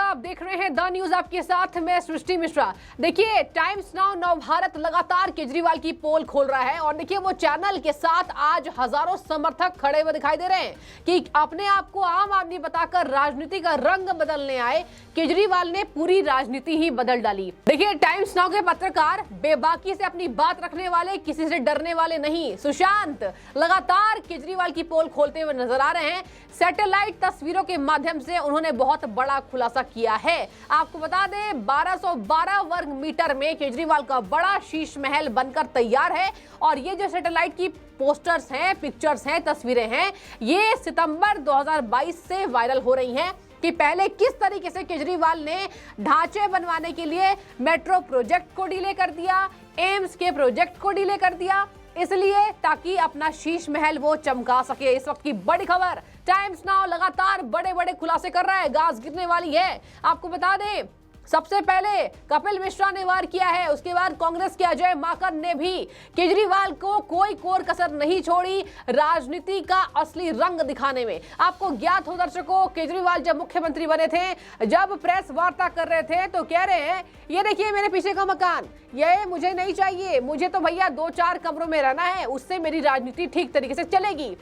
आप देख रहे हैं द न्यूज, आपके साथ मैं सृष्टि मिश्रा। देखिए, टाइम्स नाउ नव भारत लगातार केजरीवाल की पोल खोल रहा है और देखिए वो चैनल के साथ आज हजारों समर्थक खड़े हुए दिखाई दे रहे हैं कि अपने आप को आम आदमी बताकर राजनीति का रंग बदलने आए केजरीवाल ने पूरी राजनीति ही बदल डाली। देखिए, टाइम्स नाउ के पत्रकार बेबाकी से अपनी बात रखने वाले, किसी से डरने वाले नहीं। सुशांत लगातार केजरीवाल की पोल खोलते हुए नजर आ रहे हैं। सैटेलाइट तस्वीरों के माध्यम से उन्होंने बहुत बड़ा खुलासा किया है। आपको बता दें, 1212 वर्ग मीटर में केजरीवाल का बड़ा शीश महल बनकर तैयार है और ये जो सैटेलाइट की पोस्टर्स हैं, पिक्चर्स हैं, तस्वीरें हैं, ये सितंबर 2022 से वायरल हो रही हैं कि पहले किस तरीके से केजरीवाल ने ढांचे बनवाने के लिए मेट्रो प्रोजेक्ट को डिले कर दिया, एम्स के प्रोजेक्ट को डिले कर दिया, इसलिए ताकि अपना शीश महल वो चमका सके। इस वक्त की बड़ी खबर, टाइम्स नाउ लगातार बड़े बड़े खुलासे कर रहा है, गाज गिरने वाली है। आपको बता दें, सबसे पहले कपिल मिश्रा ने वार किया है, उसके बाद कांग्रेस के अजय माकन ने भी केजरीवाल को कोई कोर कसर नहीं छोड़ी राजनीति का असली रंग दिखाने में। आपको ज्ञात हो दर्शकों, केजरीवाल जब मुख्यमंत्री बने थे, जब प्रेस वार्ता कर रहे थे तो कह रहे हैं, ये देखिए मेरे पीछे का मकान, ये मुझे नहीं चाहिए, मुझे तो भैया 2-4 कमरों में रहना है, उससे मेरी राजनीति ठीक तरीके से चलेगी।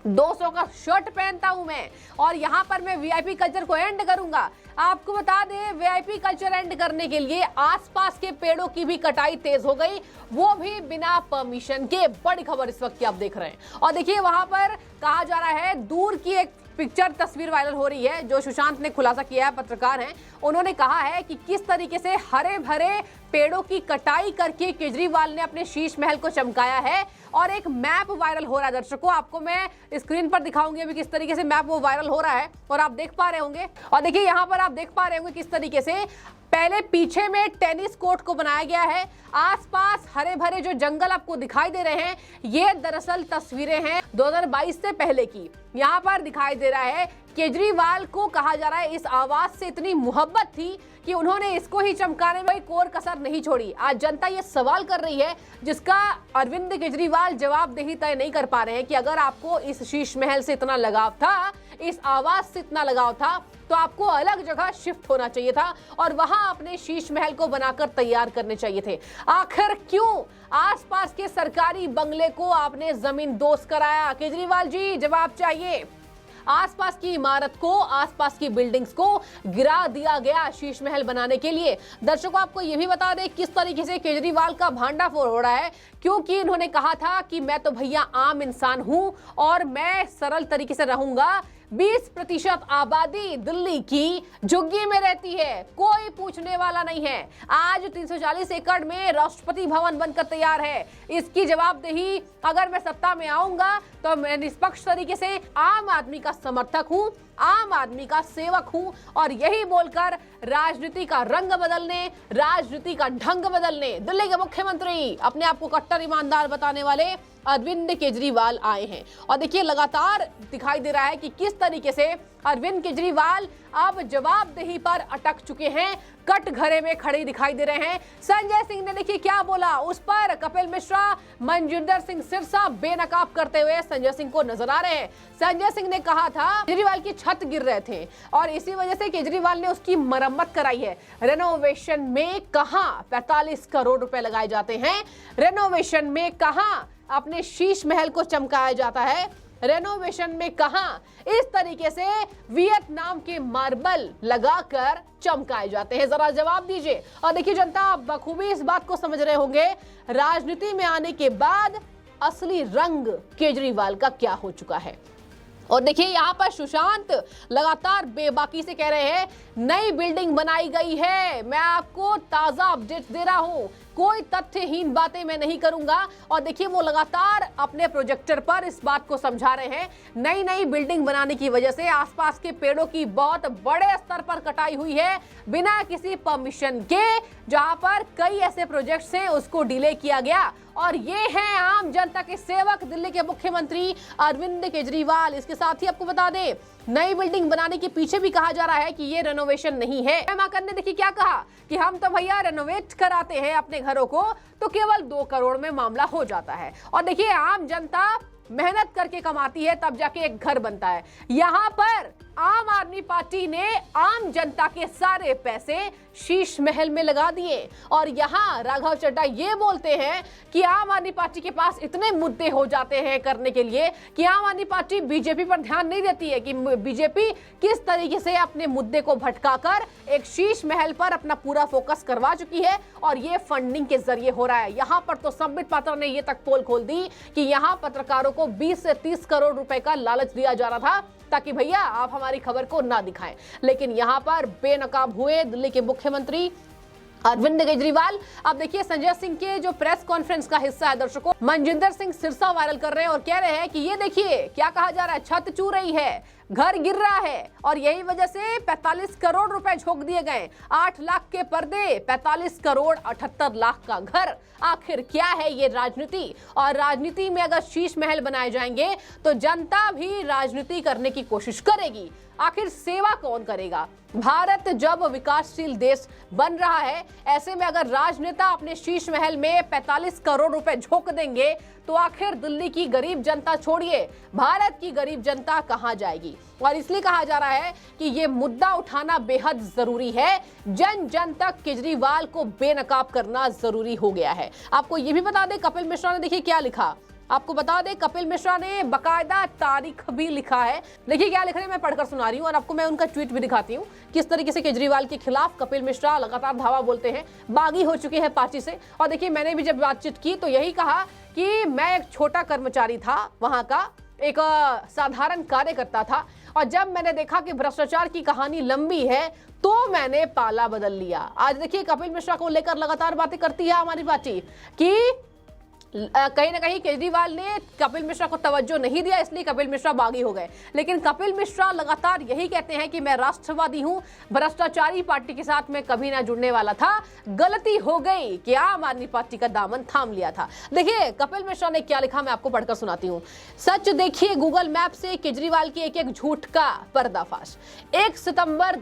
200 का शर्ट पहनता हूं मैं और यहां पर मैं वीआईपी कल्चर को एंड करूंगा। आपको बता दें, वीआईपी कल्चर एंड करने के लिए आसपास के पेड़ों की भी कटाई तेज हो गई, वो भी बिना परमिशन के। बड़ी खबर इस वक्त की आप देख रहे हैं। और देखिए, वहां पर कहा जा रहा है, दूर की एक पिक्चर तस्वीर वायरल हो रही है जो सुशांत ने खुलासा किया है, पत्रकार हैं, उन्होंने कहा है कि किस तरीके से हरे भरे पेड़ों की कटाई करके केजरीवाल ने अपने शीश महल को चमकाया है। और एक मैप वायरल हो रहा है दर्शकों, आपको मैं स्क्रीन पर दिखाऊंगी अभी किस तरीके से मैप वो वायरल हो रहा है और आप देख पा रहे होंगे। और देखिए, यहाँ पर आप देख पा रहे होंगे किस तरीके से पहले पीछे में टेनिस कोर्ट को बनाया गया है, आसपास हरे भरे जो जंगल आपको दिखाई दे रहे हैं, ये दरअसल तस्वीरें हैं 2022 से पहले की। यहाँ पर दिखाई दे रहा है केजरीवाल को, कहा जा रहा है, इस आवाज से इतनी मोहब्बत थी कि उन्होंने इसको ही चमकाने में कोई कोर कसर नहीं छोड़ी। आज जनता ये सवाल कर रही है जिसका अरविंद केजरीवाल जवाबदेही तय नहीं कर पा रहे हैं कि अगर आपको इस शीश महल से इतना लगाव था, इस आवाज से इतना लगाव था, तो आपको अलग जगह शिफ्ट होना चाहिए था और वहां अपने शीश महल को बनाकर तैयार करने चाहिए थे। आखिर क्यों आसपास के सरकारी बंगले को आपने जमीन दोस्त कराया? केजरीवाल जी, जवाब चाहिए। आसपास की इमारत को, आसपास की बिल्डिंग्स को गिरा दिया गया शीश महल बनाने के लिए। दर्शकों, आपको यह भी बता दें किस तरीके से केजरीवाल का भांडाफोड़ हो रहा है, क्योंकि इन्होंने कहा था कि मैं तो भैया आम इंसान हूं और मैं सरल तरीके से रहूंगा। 20% आबादी दिल्ली की झुग्गी में रहती है, कोई पूछने वाला नहीं है। आज 340 एकड़ में राष्ट्रपति भवन बनकर तैयार है। इसकी जवाबदेही अगर मैं सत्ता में आऊंगा तो मैं निष्पक्ष तरीके से आम आदमी का समर्थक हूं, आम आदमी का सेवक हूं। और यही बोलकर राजनीति का रंग बदलने, राजनीति का ढंग बदलने दिल्ली के मुख्यमंत्री, अपने आप को कट्टर ईमानदार बताने वाले अरविंद केजरीवाल आए हैं। और देखिए, लगातार दिखाई दे रहा है कि किस तरीके से अरविंद केजरीवाल अब जवाबदेही पर अटक चुके हैं, कटघरे में खड़े दिखाई दे रहे हैं। संजय सिंह ने देखिए क्या बोला, उस पर कपिल मिश्रा, मनजिंदर सिंह सिरसा बेनकाब करते हुए संजय सिंह को नजर आ रहे हैं। संजय सिंह ने कहा था केजरीवाल की छत गिर रहे थे और इसी वजह से केजरीवाल ने उसकी मरम्मत कराई है। रेनोवेशन में कहां 45 करोड़ रुपए लगाए जाते हैं, रेनोवेशन में कहां अपने शीश महल को चमकाया जाता है, रेनोवेशन में कहां इस तरीके से वियतनाम के मार्बल लगाकर चमकाए जाते हैं? जरा जवाब दीजिए। और देखिए, जनता आप बखूबी इस बात को समझ रहे होंगे, राजनीति में आने के बाद असली रंग केजरीवाल का क्या हो चुका है। और देखिए, यहाँ पर सुशांत लगातार बेबाकी से कह रहे हैं नई बिल्डिंग बनाई गई है, मैं आपको ताजा अपडेट दे रहा हूं, कोई तथ्यहीन बातें मैं नहीं करूंगा। और देखिए, वो लगातार अपने प्रोजेक्टर पर इस बात को समझा रहे हैं, नई नई बिल्डिंग बनाने की वजह से आसपास के पेड़ों की बहुत बड़े स्तर पर कटाई हुई है बिना किसी परमिशन के, जहां पर कई ऐसे प्रोजेक्ट्स हैं उसको डिले किया गया। और ये हैं आम जनता के सेवक दिल्ली के मुख्यमंत्री अरविंद केजरीवाल। इसके साथ ही आपको बता दें, नई बिल्डिंग बनाने के पीछे भी कहा जा रहा है कि ये रेनोवेशन नहीं है। माकन ने देखिए क्या कहा कि हम तो भैया रेनोवेट कराते हैं अपने घरों को तो केवल 2 करोड़ में मामला हो जाता है। और देखिए, आम जनता मेहनत करके कमाती है तब जाके एक घर बनता है। यहाँ पर आम आदमी पार्टी ने आम जनता के सारे पैसे शीश महल में लगा दिए। और यहां राघव चड्ढा ये बोलते हैं कि आम आदमी पार्टी के पास इतने मुद्दे हो जाते हैं करने के लिए कि आम आदमी पार्टी बीजेपी पर ध्यान नहीं देती है कि बीजेपी किस तरीके से अपने मुद्दे को भटकाकर एक शीश महल पर अपना पूरा फोकस करवा चुकी है और ये फंडिंग के जरिए हो रहा है। यहां पर तो संबित पात्रा ने ये तक पोल खोल दी कि यहां पत्रकारों को 20 से 30 करोड़ रुपए का लालच दिया जा रहा था ताकि भैया आप हमारी खबर को ना दिखाएं। लेकिन यहां पर बेनकाब हुए दिल्ली के मुख्यमंत्री अरविंद केजरीवाल। अब देखिए संजय सिंह के जो प्रेस कॉन्फ्रेंस का हिस्सा है दर्शकों, मनजिंदर सिंह सिरसा वायरल कर रहे हैं और कह रहे हैं कि ये देखिए क्या कहा जा रहा है, छत चू रही है, घर गिर रहा है और यही वजह से 45 करोड़ रुपए झोंक दिए गए। 8 लाख के पर्दे, 45 करोड़ 78 लाख का घर। आखिर क्या है ये राजनीति? और राजनीति में अगर शीश महल बनाए जाएंगे तो जनता भी राजनीति करने की कोशिश करेगी। आखिर सेवा कौन करेगा? भारत जब विकासशील देश बन रहा है, ऐसे में अगर राजनेता अपने शीश महल में 45 करोड़ रुपए झोंक देंगे तो आखिर दिल्ली की गरीब जनता छोड़िए, भारत की गरीब जनता कहां जाएगी? और इसलिए कहा जा रहा है कि ये मुद्दा उठाना बेहद जरूरी है। जन जन तक केजरीवाल को बेनकाब करना जरूरी हो गया है। आपको ये भी बता दें कपिल मिश्रा ने देखिए क्या लिखा। आपको बता दें कपिल मिश्रा ने बकायदा तारीख भी लिखा है। देखिए क्या लिख रहे हैं, मैं पढ़कर सुना रही हूँ और आपको मैं उनका ट्वीट भी दिखाती हूँ किस तरीके से केजरीवाल के खिलाफ कपिल मिश्रा लगातार धावा बोलते हैं, बागी हो चुके हैं पार्टी से। और देखिए मैंने भी जब बातचीत की तो यही कहा कि मैं एक छोटा कर्मचारी था, वहां का एक साधारण कार्यकर्ता था और जब मैंने देखा कि भ्रष्टाचार की कहानी लंबी है तो मैंने पाला बदल लिया। आज देखिए कपिल मिश्रा को लेकर लगातार बातें करती है हमारी पार्टी कि कहीं ना कहीं केजरीवाल ने कपिल मिश्रा को तवज्जो नहीं दिया, इसलिए कपिल मिश्रा बागी हो गए। लेकिन कपिल मिश्रा लगातार यही कहते हैं कि मैं राष्ट्रवादी हूं, भ्रष्टाचारी पार्टी के साथ मैं कभी ना जुड़ने वाला था, गलती हो गई कि आम आदमी पार्टी का दामन थाम लिया था। देखिए कपिल मिश्रा ने क्या लिखा, मैं आपको पढ़कर सुनाती हूँ। सच देखिए गूगल मैप से केजरीवाल की एक एक झूठ का पर्दाफाश। 1 सितंबर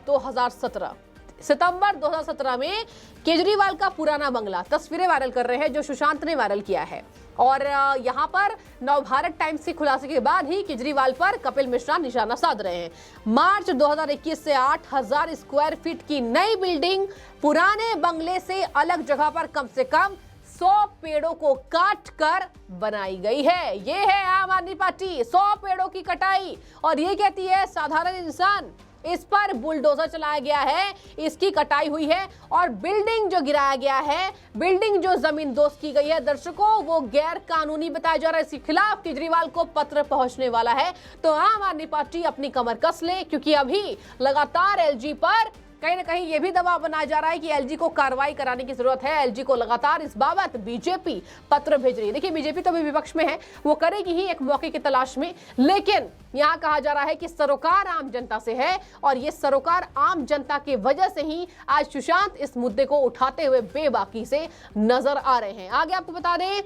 2017 में केजरीवाल का पुराना बंगला, तस्वीरें वायरल कर रहे हैं जो सुशांत ने वायरल किया है। और यहां पर नवभारत टाइम्स के खुलासे के बाद ही केजरीवाल पर कपिल मिश्रा निशाना साध रहे हैं। मार्च 2021 से 8000 स्क्वायर फीट की नई बिल्डिंग पुराने बंगले से अलग जगह पर कम से कम 100 पेड़ों को काट कर बनाई गई है। ये है आम आदमी पार्टी, 100 पेड़ों की कटाई। और ये कहती है साधारण इंसान, इस पर बुलडोजर चलाया गया है, इसकी कटाई हुई है और बिल्डिंग जो गिराया गया है, बिल्डिंग जो जमीन दोस्त की गई है दर्शकों, वो गैर कानूनी बताया जा रहा है। इसके खिलाफ केजरीवाल को पत्र पहुंचने वाला है। तो आम आदमी पार्टी अपनी कमर कस ले, क्योंकि अभी लगातार एलजी पर कहीं ना कहीं ये भी दबाव बनाया जा रहा है कि एलजी को कार्रवाई कराने की जरूरत है। एलजी को लगातार इस बाबत बीजेपी पत्र भेज रही है। देखिए बीजेपी तो अभी विपक्ष में है, वो करेगी ही एक मौके की तलाश में, लेकिन यहाँ कहा जा रहा है कि सरोकार आम जनता से है और ये सरोकार आम जनता की वजह से ही आज सुशांत इस मुद्दे को उठाते हुए बेबाकी से नजर आ रहे हैं। आगे आपको बता दें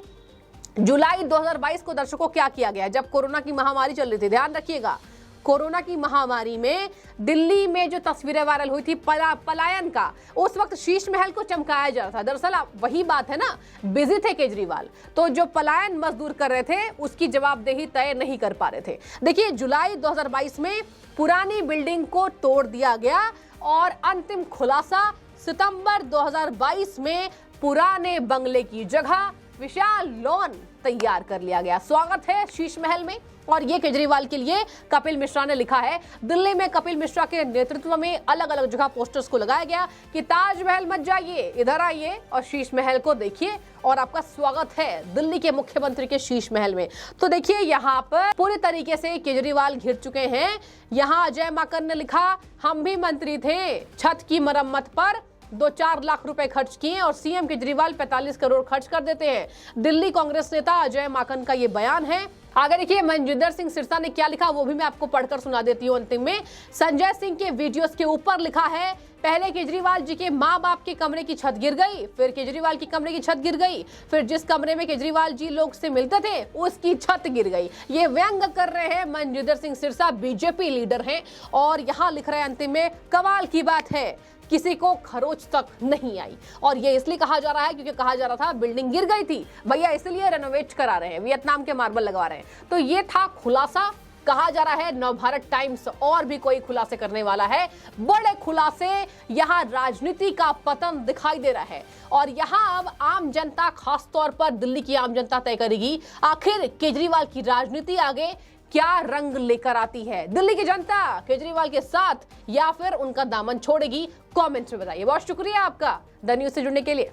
जुलाई 2022 को दर्शकों क्या किया गया, जब कोरोना की महामारी चल रही थी। ध्यान रखिएगा, कोरोना की महामारी में दिल्ली में जो तस्वीरें वायरल हुई थी पलायन का, उस वक्त शीश महल को चमकाया जा रहा था। दरअसल वही बात है ना, बिजी थे केजरीवाल, तो जो पलायन मजदूर कर रहे थे उसकी जवाबदेही तय नहीं कर पा रहे थे। देखिए जुलाई 2022 में पुरानी बिल्डिंग को तोड़ दिया गया और अंतिम खुलासा सितंबर 2022 में पुराने बंगले की जगह विशाल लॉन तैयार कर लिया गया। स्वागत है शीश महल में। और ये केजरीवाल के लिए कपिल मिश्रा ने लिखा है। दिल्ली में कपिल मिश्रा के नेतृत्व में अलग अलग जगह पोस्टर्स को लगाया गया कि ताजमहल मत जाइए, इधर आइए और शीश महल को देखिए और आपका स्वागत है दिल्ली के मुख्यमंत्री के शीश महल में। तो देखिए यहाँ पर पूरी तरीके से केजरीवाल घिर चुके हैं। यहाँ अजय माकन ने लिखा, हम भी मंत्री थे, छत की मरम्मत पर 2-4 लाख रुपए खर्च किए और सीएम केजरीवाल 45 करोड़ खर्च कर देते हैं। दिल्ली कांग्रेस नेता अजय माकन का ये बयान है। आगे देखिए मनजिंदर सिंह सिरसा ने क्या लिखा, वो भी मैं आपको पढ़कर सुना देती हूँ। अंतिम में संजय सिंह के वीडियोस के ऊपर लिखा है, पहले केजरीवाल जी के माँ बाप के कमरे की छत गिर गई, फिर केजरीवाल की कमरे की छत गिर गई, फिर जिस कमरे में केजरीवाल जी लोग से मिलते थे उसकी छत गिर गई। ये व्यंग कर रहे हैं मनजिंदर सिंह सिरसा, बीजेपी लीडर हैं। और यहाँ लिख रहे हैं अंतिम में, कमाल की बात है किसी को खरोच तक नहीं आई। और ये इसलिए कहा जा रहा है क्योंकि कहा जा रहा था बिल्डिंग गिर गई थी भैया, इसलिए रेनोवेट करा रहे हैं, वियतनाम के मार्बल लगवा रहे हैं। तो ये था खुलासा कहा जा रहा है नवभारत टाइम्स और भी कोई खुलासे करने वाला है। बड़े खुलासे, यहां राजनीति का पतन दिखाई दे रहा है और यहां अब आम जनता, खासतौर पर दिल्ली की आम जनता तय करेगी आखिर केजरीवाल की राजनीति आगे क्या रंग लेकर आती है। दिल्ली की जनता केजरीवाल के साथ या फिर उनका दामन छोड़ेगी, कमेंट में बताइए। बहुत शुक्रिया आपका द न्यूज़ से जुड़ने के लिए।